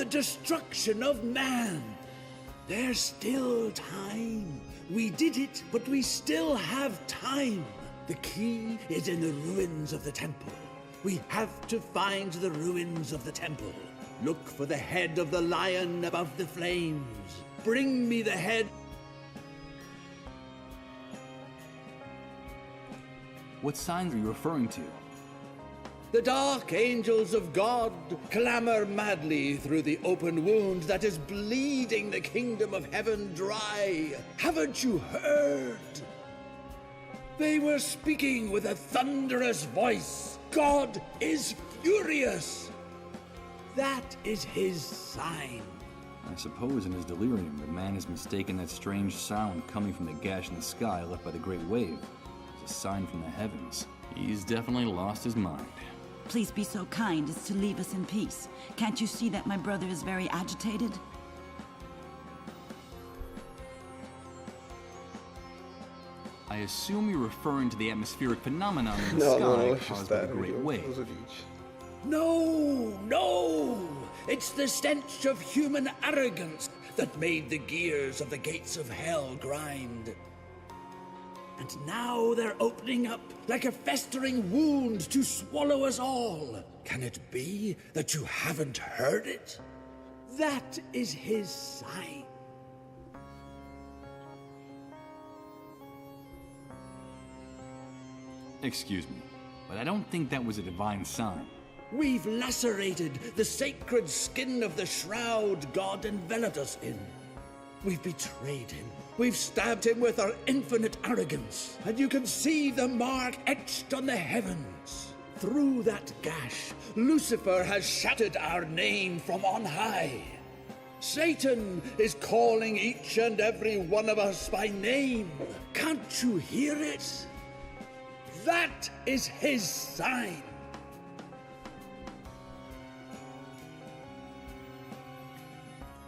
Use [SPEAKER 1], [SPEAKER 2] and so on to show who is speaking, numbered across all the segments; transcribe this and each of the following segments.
[SPEAKER 1] the destruction of man. There's still time. We did it, but we still have time. The key is in the ruins of the temple. We have to find the ruins of the temple. Look for the head of the lion above the flames. Bring me the head.
[SPEAKER 2] What signs are you referring to?
[SPEAKER 1] The dark angels of God clamor madly through the open wound that is bleeding the kingdom of heaven dry. Haven't you heard? They were speaking with a thunderous voice. God is furious. That is his sign.
[SPEAKER 2] I suppose in his delirium, the man has mistaken that strange sound coming from the gash in the sky left by the great wave as a sign from the heavens. He's definitely lost his mind.
[SPEAKER 3] Please be so kind as to leave us in peace. Can't you see that my brother is very agitated?
[SPEAKER 2] I assume you're referring to the atmospheric phenomenon in the sky caused by the great wave.
[SPEAKER 1] No! It's the stench of human arrogance that made the gears of the gates of hell grind. And now they're opening up like a festering wound to swallow us all. Can it be that you haven't heard it? That is his sign.
[SPEAKER 2] Excuse me, but I don't think that was a divine sign.
[SPEAKER 1] We've lacerated the sacred skin of the shroud God enveloped us in. We've betrayed him. We've stabbed him with our infinite arrogance. And you can see the mark etched on the heavens. Through that gash, Lucifer has shattered our name from on high. Satan is calling each and every one of us by name. Can't you hear it? That is his sign.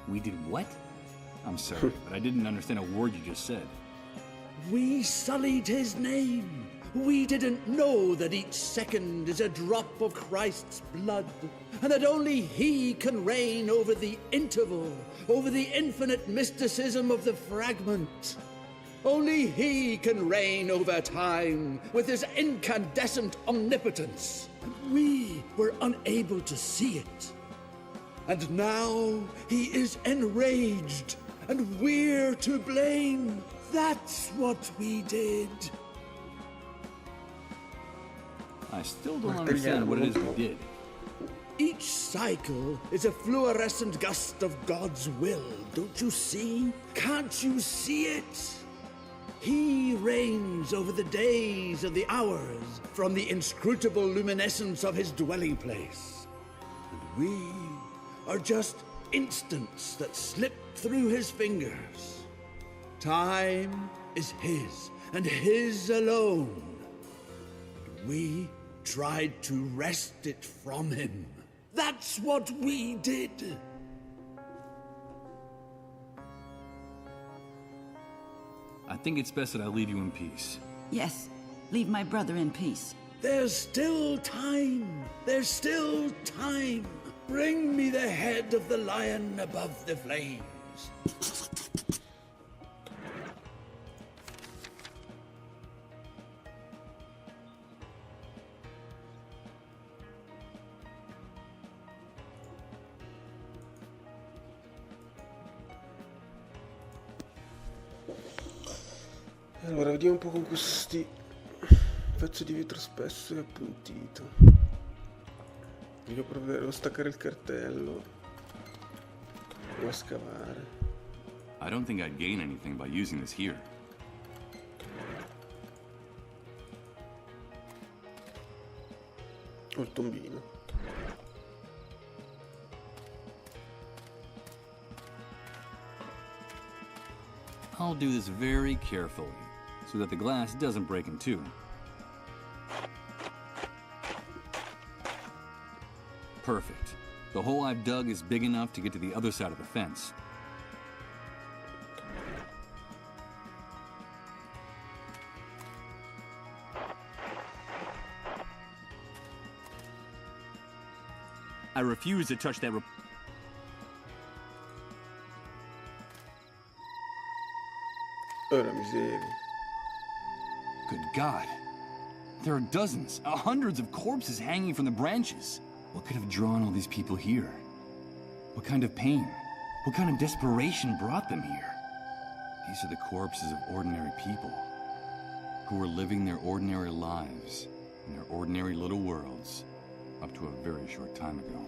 [SPEAKER 2] We did what? I'm sorry, but I didn't understand a word you just said.
[SPEAKER 1] We sullied his name. We didn't know that each second is a drop of Christ's blood, and that only he can reign over the interval, over the infinite mysticism of the fragment. Only he can reign over time with his incandescent omnipotence. And we were unable to see it. And now he is enraged, and we're to blame. That's what we did.
[SPEAKER 2] I still don't understand what it is we did.
[SPEAKER 1] Each cycle is a fluorescent gust of God's will, don't you see? Can't you see it? He reigns over the days and the hours from the inscrutable luminescence of his dwelling place. And we are just instants that slip through his fingers. Time is his, and his alone. And we tried to wrest it from him. That's what we did.
[SPEAKER 2] I think it's best that I leave you in peace.
[SPEAKER 3] Yes, leave my brother in peace.
[SPEAKER 1] There's still time. There's still time. Bring me the head of the lion above the flames.
[SPEAKER 4] Allora, vediamo un po' con questi pezzo di vetro spesso e appuntito. Voglio provare a staccare il cartello o a scavare.
[SPEAKER 2] I don't think I'd gain anything by using this here.
[SPEAKER 4] Ho il tombino.
[SPEAKER 2] I'll do this very carefully, so that the glass doesn't break in two. Perfect. The hole I've dug is big enough to get to the other side of the fence. I refuse to touch that
[SPEAKER 4] Oh, la miseria.
[SPEAKER 2] Good God. There are dozens, hundreds of corpses hanging from the branches. What could have drawn all these people here? What kind of pain? What kind of desperation brought them here? These are the corpses of ordinary people who were living their ordinary lives in their ordinary little worlds up to a very short time ago.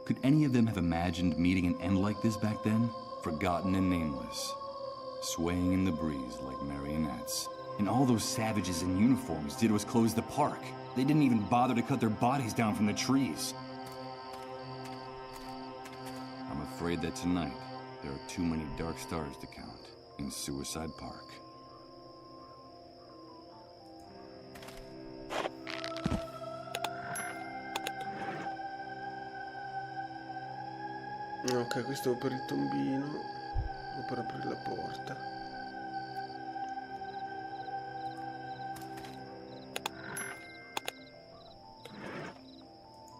[SPEAKER 2] Could any of them have imagined meeting an end like this back then? Forgotten and nameless, swaying in the breeze like marionettes. And all those savages in uniforms did was close the park. They didn't even bother to cut their bodies down from the trees. I'm afraid that tonight, there are too many dark stars to count in Suicide Park.
[SPEAKER 4] Ok, questo è per il tombino o per aprire la porta.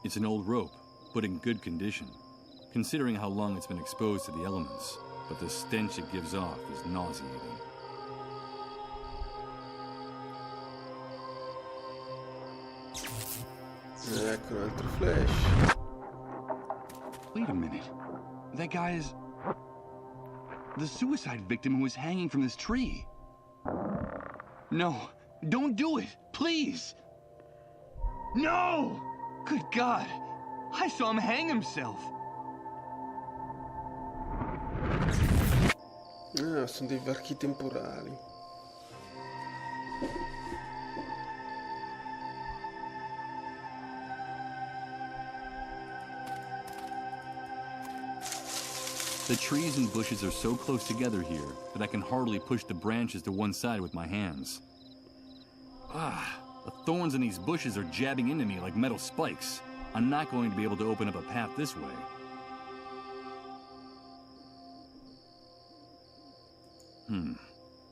[SPEAKER 2] It's an old rope, but in good condition, considering how long it's been exposed to the elements. But the stench it gives off is nauseating.
[SPEAKER 4] Ecco un altro flash.
[SPEAKER 2] Wait a minute. That guy is the suicide victim who was hanging from this tree. No, don't do it, please. No! Good God, I saw him hang himself.
[SPEAKER 4] Ah, sono dei varchi temporali.
[SPEAKER 2] The trees and bushes are so close together here that I can hardly push the branches to one side with my hands. The thorns in these bushes are jabbing into me like metal spikes. I'm not going to be able to open up a path this way.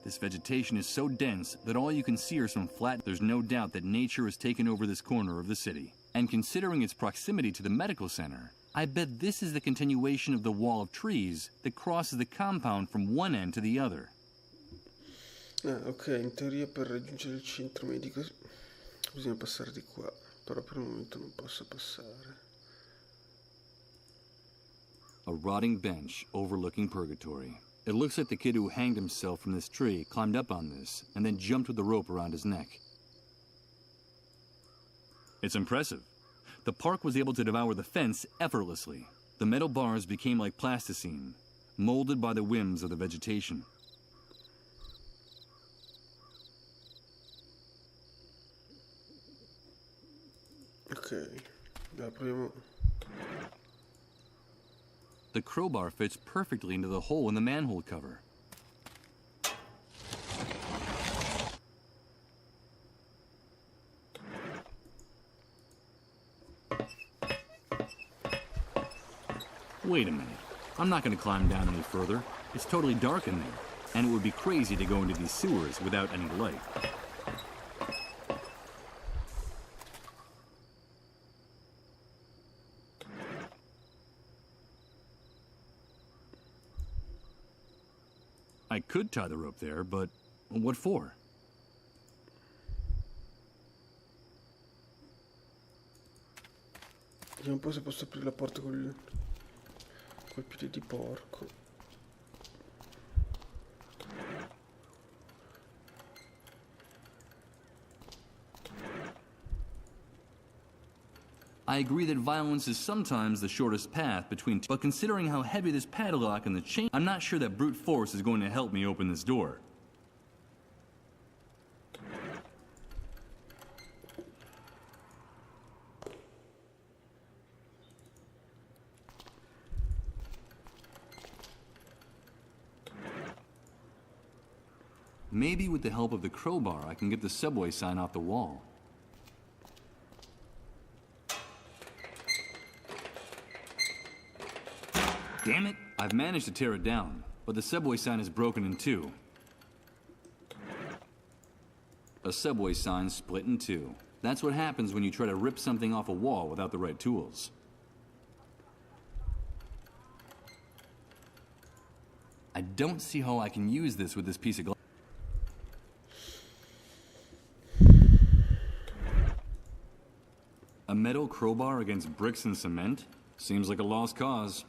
[SPEAKER 2] This vegetation is so dense that all you can see are some flat. There's no doubt that nature has taken over this corner of the city. And considering its proximity to the medical center, I bet this is the continuation of the wall of trees that crosses the compound from one end to the other.
[SPEAKER 4] Ah, ok, in teoria per raggiungere il centro medico bisogna passare di qua, però per il momento non posso passare.
[SPEAKER 2] A rotting bench overlooking purgatory. It looks like the kid who hanged himself from this tree climbed up on this and then jumped with the rope around his neck. It's impressive. The park was able to devour the fence effortlessly. The metal bars became like plasticine, molded by the whims of the vegetation.
[SPEAKER 4] Ok, dai, proviamo.
[SPEAKER 2] The crowbar fits perfectly into the hole in the manhole cover. Wait a minute. I'm not going to climb down any further. It's totally dark in there, and it would be crazy to go into these sewers without any light. I could tie the rope there, but what for?
[SPEAKER 4] Vediamo un po' se posso aprire la porta col piede di porco.
[SPEAKER 2] I agree that violence is sometimes the shortest path between but considering how heavy this padlock and the chain, I'm not sure that brute force is going to help me open this door. Maybe with the help of the crowbar, I can get the subway sign off the wall. Damn it! I've managed to tear it down, but the subway sign is broken in two. A subway sign split in two. That's what happens when you try to rip something off a wall without the right tools. I don't see how I can use this with this piece of glass. crowbar against bricks and cement? Seems like a lost cause.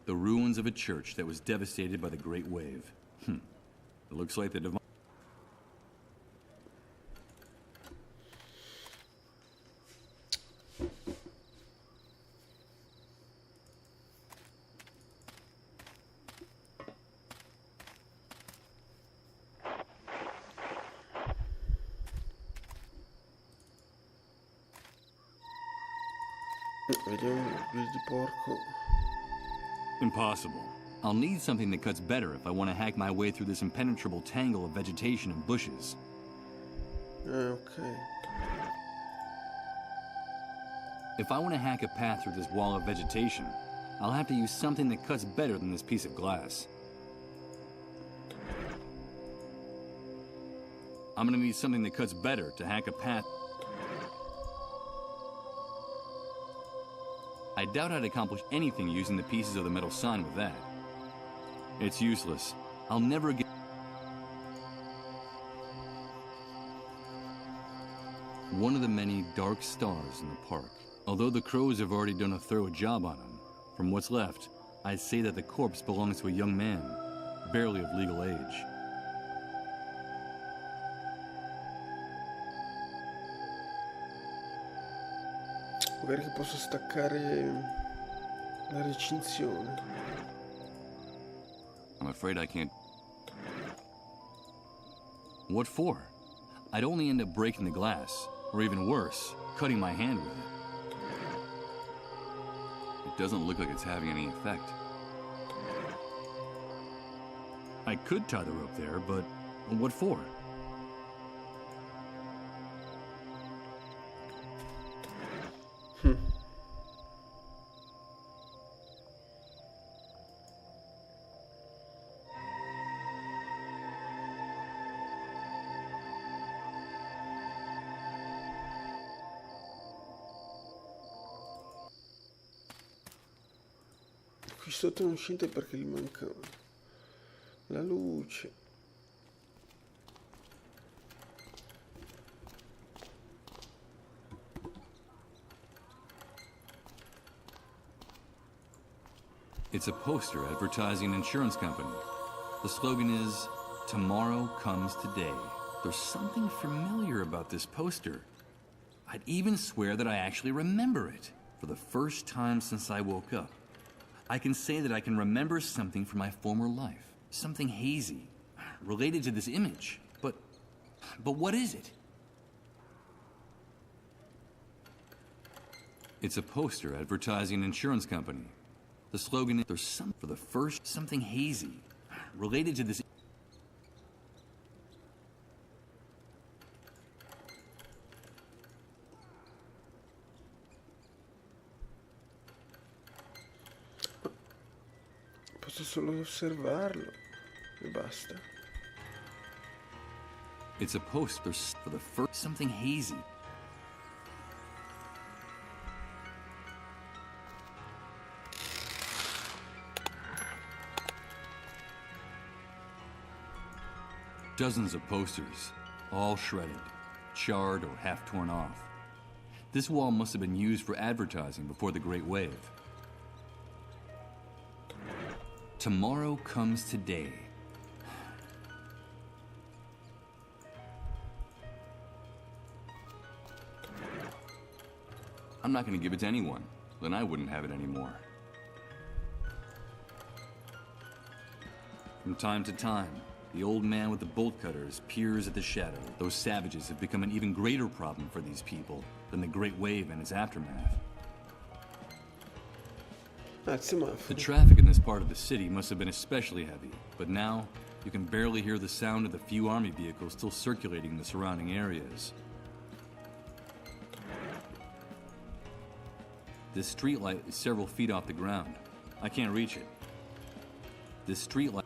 [SPEAKER 2] The ruins of a church that was devastated by the Great Wave. It looks like the divine...
[SPEAKER 4] Vediamo il piede di porco.
[SPEAKER 2] Impossible. I'll need something that cuts better if I want to hack my way through this impenetrable tangle of vegetation and bushes.
[SPEAKER 4] Ok.
[SPEAKER 2] If I want to hack a path through this wall of vegetation, I'll have to use something that cuts better than this piece of glass. I'm gonna need something that cuts better to hack a path. I doubt I'd accomplish anything using the pieces of the metal sign with that. It's useless. I'll never get... One of the many dark stars in the park. Although the crows have already done a thorough job on him, from what's left, I'd say that the corpse belongs to a young man, barely of legal age.
[SPEAKER 4] Magari che posso staccare la recinzione.
[SPEAKER 2] I'm afraid I can't... What for? I'd only end up breaking the glass, or even worse, cutting my hand with it. It doesn't look like it's having any effect. I could tie the rope there, but what for?
[SPEAKER 4] Qui sotto non scende perché gli manca la luce.
[SPEAKER 2] It's a poster advertising an insurance company. The slogan is, "Tomorrow comes today." There's something familiar about this poster. I'd even swear that I actually remember it. For the first time since I woke up, I can say that I can remember something from my former life. Something hazy, related to this image. But what is it? It's a poster advertising an insurance company. The slogan is, "There's something hazy, related to this."
[SPEAKER 4] Posso solo osservarlo e basta.
[SPEAKER 2] It's a poster for the first something hazy. Dozens of posters, all shredded, charred, or half torn off. This wall must have been used for advertising before the Great Wave. Tomorrow comes today. I'm not going to give it to anyone. Then I wouldn't have it anymore. From time to time, the old man with the bolt cutters peers at the shadow. Those savages have become an even greater problem for these people than the Great Wave and its aftermath. The traffic in this part of the city must have been especially heavy, but now you can barely hear the sound of the few army vehicles still circulating in the surrounding areas. This streetlight is several feet off the ground. I can't reach it. This streetlight